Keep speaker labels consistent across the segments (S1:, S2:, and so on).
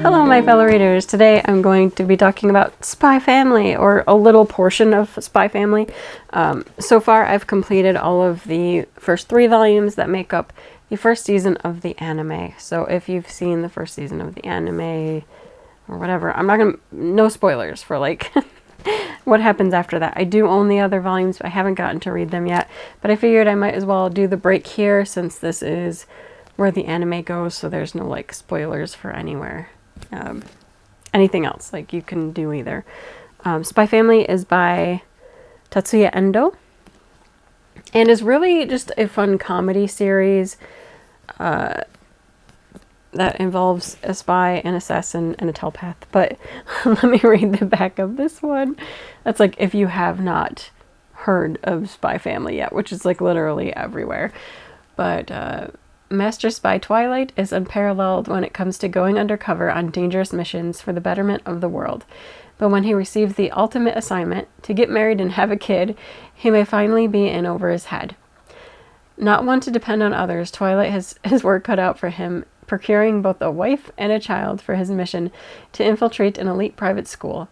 S1: Hello, my fellow readers. Today I'm going to be talking about Spy Family, or a little portion of Spy Family. So far, I've completed all of the first 3 volumes that make up the first season of the anime. So if you've seen the first season of the anime, or whatever, I'm not gonna, no spoilers for like what happens after that. I do own the other volumes, but I haven't gotten to read them yet. But I figured I might as well do the break here, since this is where the anime goes, so there's no like spoilers for anywhere. Anything else, like you can do either. Spy Family is by Tatsuya Endo, and is really just a fun comedy series that involves a spy, an assassin, and a telepath. But let me read the back of this one. That's like if you have not heard of Spy Family yet, which is like literally everywhere. But Master Spy Twilight is unparalleled when it comes to going undercover on dangerous missions for the betterment of the world. But when he receives the ultimate assignment, to get married and have a kid, he may finally be in over his head. Not one to depend on others, Twilight has his work cut out for him, procuring both a wife and a child for his mission to infiltrate an elite private school.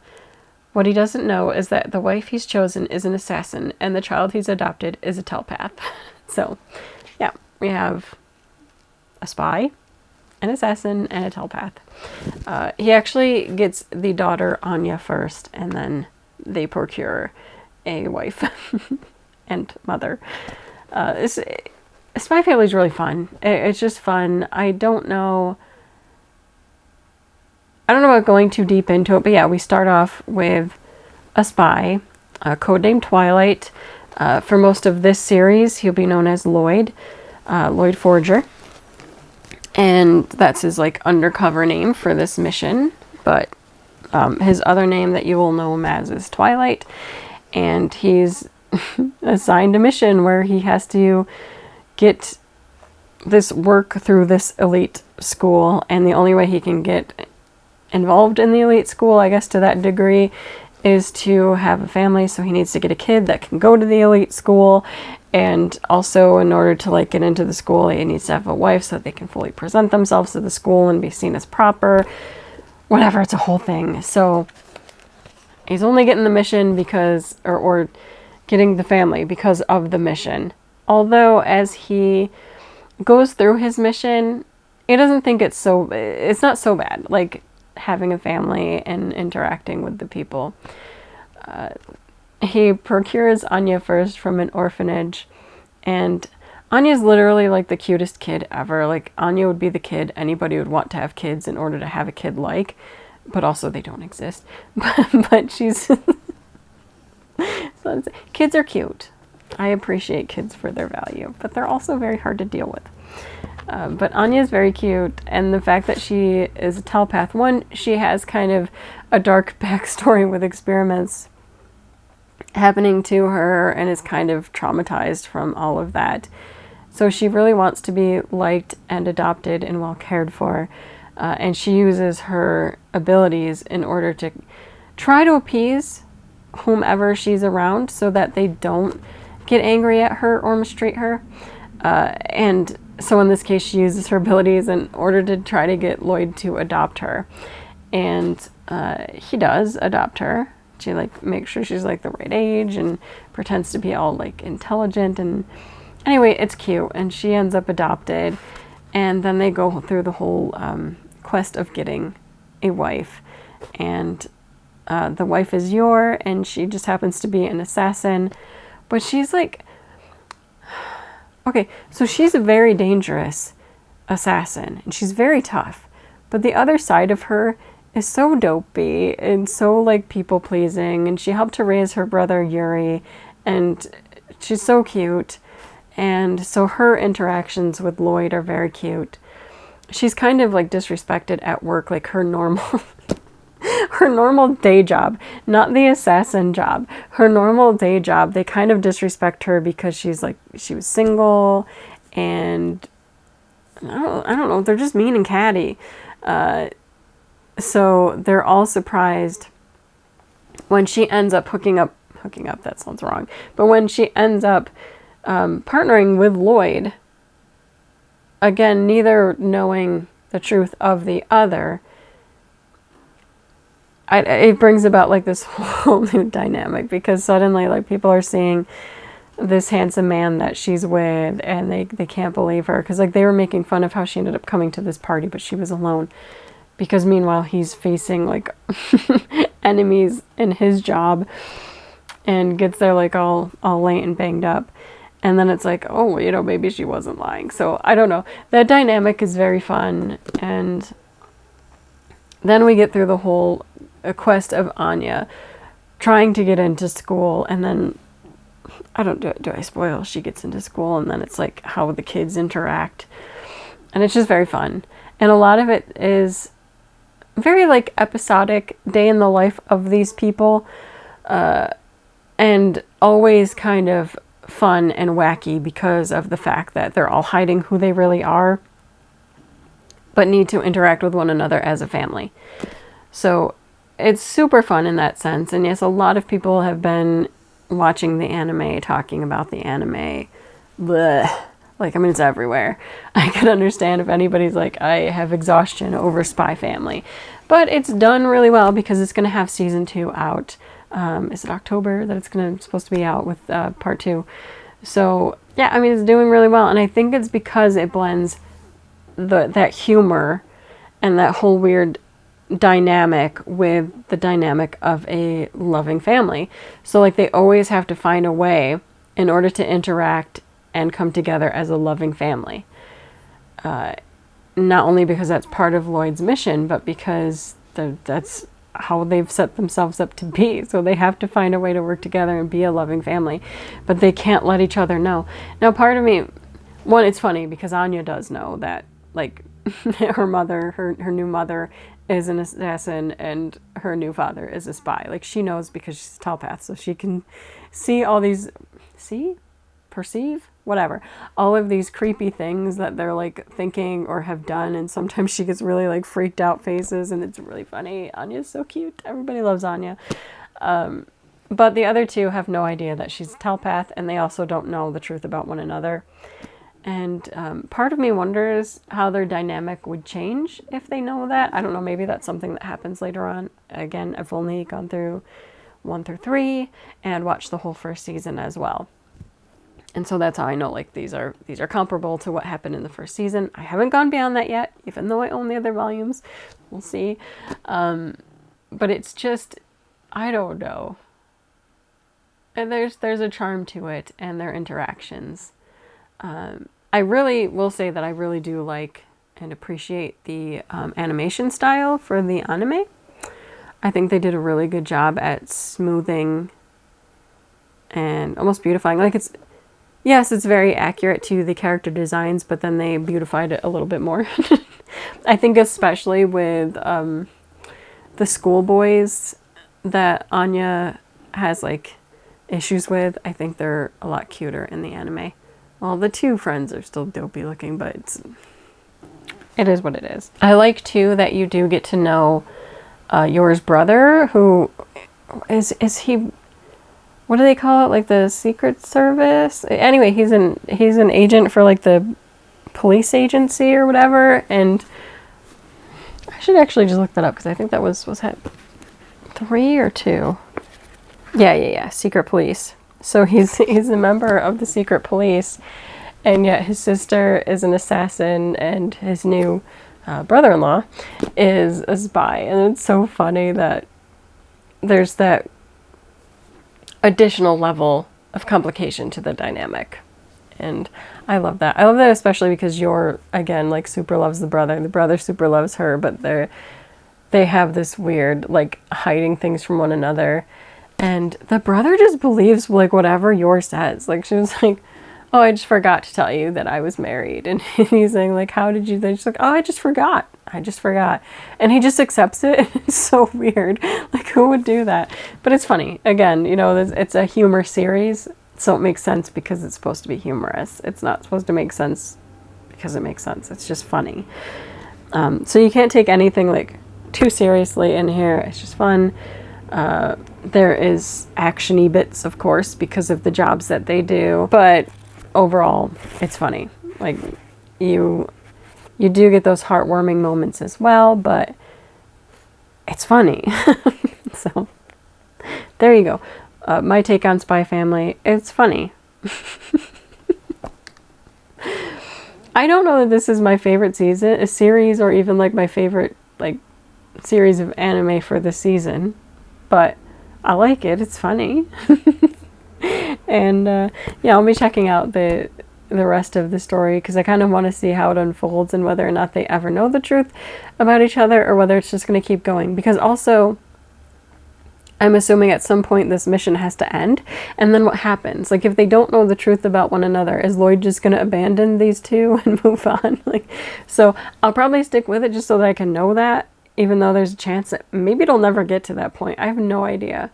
S1: What he doesn't know is that the wife he's chosen is an assassin, and the child he's adopted is a telepath. So, yeah, we have a spy, an assassin, and a telepath. He actually gets the daughter Anya first, and then they procure a wife and mother. Spy Family is really fun. It's just fun. I don't know about going too deep into it, but yeah, we start off with a spy, codenamed Twilight. For most of this series, he'll be known as Lloyd Forger. And that's his like undercover name for this mission, but his other name that you will know him as is Twilight, and he's assigned a mission where he has to get this work through this elite school, and the only way he can get involved in the elite school, I guess to that degree, is to have a family. So he needs to get a kid that can go to the elite school, and also in order to like get into the school, he needs to have a wife so that they can fully present themselves to the school and be seen as proper. Whatever, it's a whole thing. So he's only getting the mission because, or getting the family because of the mission. Although as he goes through his mission, he doesn't think it's not so bad, like having a family and interacting with the people. He procures Anya first from an orphanage, and Anya's literally like the cutest kid ever. Like Anya would be the kid anybody would want to have kids in order to have a kid like, but also they don't exist. But she's so kids are cute. I appreciate kids for their value, but they're also very hard to deal with. But Anya's very cute, and the fact that she is a telepath, one, she has kind of a dark backstory with experiments happening to her and is kind of traumatized from all of that. So she really wants to be liked and adopted and well cared for, and she uses her abilities in order to try to appease whomever she's around so that they don't get angry at her or mistreat her. And so in this case, she uses her abilities in order to try to get Lloyd to adopt her. And he does adopt her. She like makes sure she's like the right age and pretends to be all like intelligent, and anyway, it's cute, and she ends up adopted, and then they go through the whole quest of getting a wife, and the wife is Yor, and she just happens to be an assassin, but she's like, okay, so she's a very dangerous assassin, and she's very tough, but the other side of her is so dopey and so like people pleasing, and she helped to raise her brother Yuri, and she's so cute, and so her interactions with Lloyd are very cute. She's kind of like disrespected at work, like her normal her normal day job, not the assassin job, her normal day job, they kind of disrespect her because she was single, and I don't know, they're just mean and catty. So they're all surprised when she ends up hooking up, that sounds wrong, but when she ends up partnering with Lloyd, again, neither knowing the truth of the other, it brings about like this whole new dynamic, because suddenly like people are seeing this handsome man that she's with, and they can't believe her, because like they were making fun of how she ended up coming to this party but she was alone, because meanwhile he's facing like enemies in his job and gets there like all late and banged up. And then it's like, oh, you know, maybe she wasn't lying. So I don't know. That dynamic is very fun. And then we get through the whole quest of Anya trying to get into school. And then, I don't, do I spoil? She gets into school, and then it's like how the kids interact. And it's just very fun. And a lot of it is very like episodic, day in the life of these people. And always kind of fun and wacky because of the fact that they're all hiding who they really are, but need to interact with one another as a family. So it's super fun in that sense. And yes, a lot of people have been watching the anime, talking about the anime. Blech. Like, I mean, it's everywhere. I can understand if anybody's like, I have exhaustion over Spy Family. But it's done really well because it's going to have season 2 out. Is it October that it's supposed to be out with part 2? So yeah, I mean, it's doing really well, and I think it's because it blends that humor and that whole weird dynamic with the dynamic of a loving family. So like they always have to find a way in order to interact and come together as a loving family. Not only because that's part of Lloyd's mission, but because that's how they've set themselves up to be. So they have to find a way to work together and be a loving family, but they can't let each other know. Now, part of me, one, it's funny because Anya does know that, like, her mother, her new mother is an assassin and her new father is a spy. Like, she knows because she's a telepath, so she can see all these, perceive, whatever, all of these creepy things that they're like thinking or have done. And sometimes she gets really like freaked out faces, and it's really funny. Anya's so cute. Everybody loves Anya. But the other two have no idea that she's a telepath, and they also don't know the truth about one another. And part of me wonders how their dynamic would change if they know that. I don't know, maybe that's something that happens later on. Again, I've only gone through 1 through 3 and watched the whole first season as well. And so that's how I know, like, these are comparable to what happened in the first season. I haven't gone beyond that yet, even though I own the other volumes. We'll see. But it's just, I don't know. And there's a charm to it, and their interactions. I really will say that I really do like and appreciate the animation style for the anime. I think they did a really good job at smoothing and almost beautifying. Like, yes, it's very accurate to the character designs, but then they beautified it a little bit more. I think especially with the schoolboys that Anya has like issues with, I think they're a lot cuter in the anime. Well, the two friends are still dopey looking, but it is what it is. I like too that you do get to know Yor's brother, who is he... What do they call it? Like the Secret Service? Anyway, he's an agent for like the police agency or whatever. And I should actually just look that up because I think that was that 3 or 2? Yeah. Secret Police. So he's a member of the Secret Police, and yet his sister is an assassin, and his new brother-in-law is a spy. And it's so funny that there's that additional level of complication to the dynamic. And I love that. I love that especially because Yor, again, like, super loves the brother super loves her, but they have this weird, like, hiding things from one another. And the brother just believes, like, whatever Yor says. Like, she was like, oh, I just forgot to tell you that I was married. And he's saying, like, how did you? Then she's like, oh, I just forgot. And he just accepts it. It's so weird. Like, who would do that? But it's funny. Again, you know, it's a humor series, so it makes sense because it's supposed to be humorous. It's not supposed to make sense because it makes sense. It's just funny. So you can't take anything, like, too seriously in here. It's just fun. There is action-y bits, of course, because of the jobs that they do. But overall, it's funny. Like, you do get those heartwarming moments as well, but it's funny. So there you go. My take on Spy Family. It's funny. I don't know that this is my favorite season, a series, or even like my favorite like series of anime for the season, but I like it. It's funny. And yeah, I'll be checking out the rest of the story because I kind of want to see how it unfolds and whether or not they ever know the truth about each other or whether it's just going to keep going. Because also, I'm assuming at some point this mission has to end, and then what happens? Like, if they don't know the truth about one another, is Lloyd just going to abandon these two and move on? Like, so I'll probably stick with it just so that I can know that, even though there's a chance that maybe it'll never get to that point. I have no idea.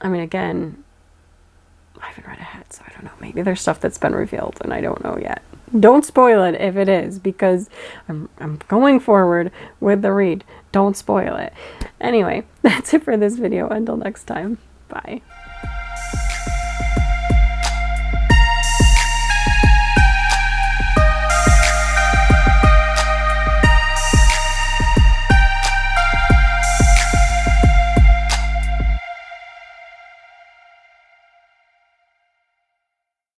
S1: I mean, again, I haven't read ahead, so I don't know. Maybe there's stuff that's been revealed and I don't know yet. Don't spoil it if it is, because I'm going forward with the read. Don't spoil it. Anyway, that's it for this video. Until next time, bye.